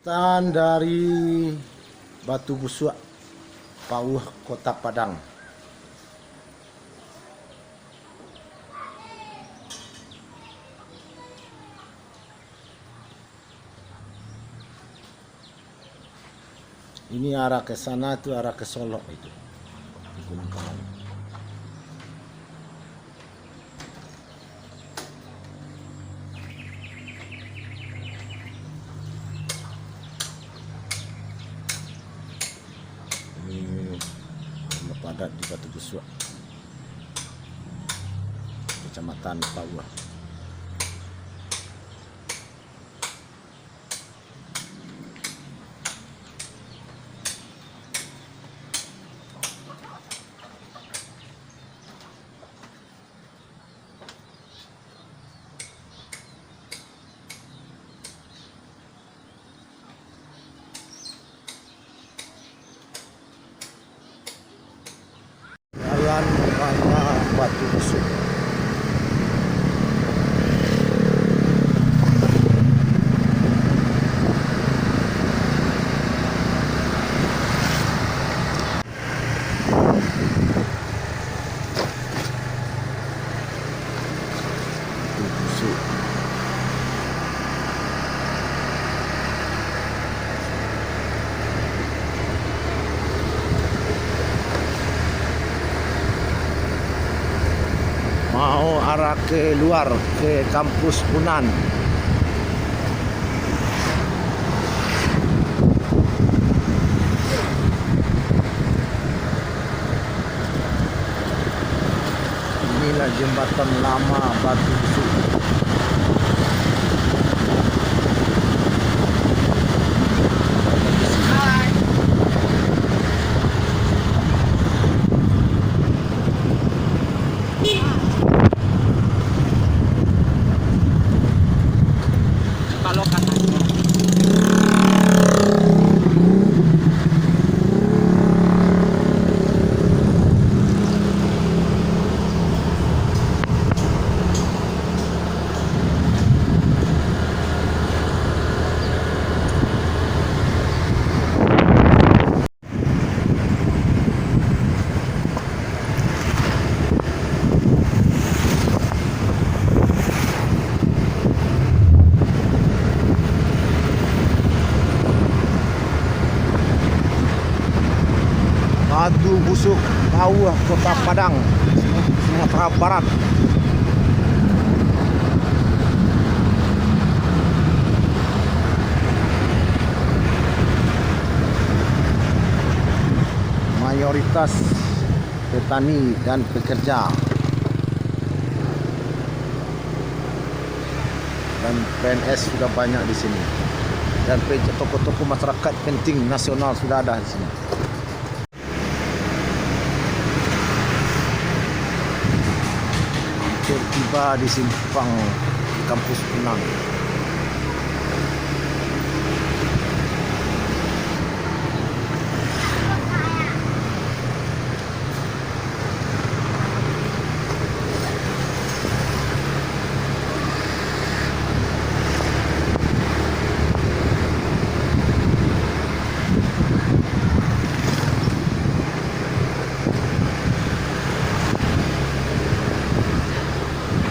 Kecamatan dari Batu Busuk, Pauh, Kota Padang. Ini arah ke sana, itu arah ke Solok itu. Di Gunung Kalang. Ini rumah padat di Batu Busuk, Kecamatan Pauh. Jalan Raya Batu Busuk. Batu Busuk. Mau arah ke luar, ke kampus Unan. Inilah jembatan lama Batu Busuk. Batu Busuk, Pauh, Kota Padang, Sumatera Barat. Mayoritas petani dan pekerja, dan PNS sudah banyak di sini, dan tokoh-tokoh masyarakat penting nasional sudah ada di sini. Tiba di simpang kampus Unan.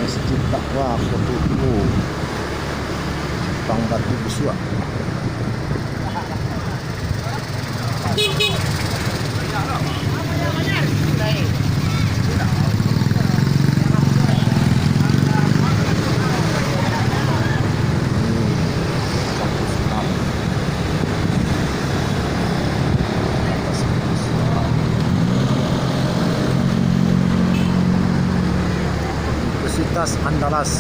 Masjid Taqwa Kotuku, Simpang Batu Busuk. Universitas Andalas.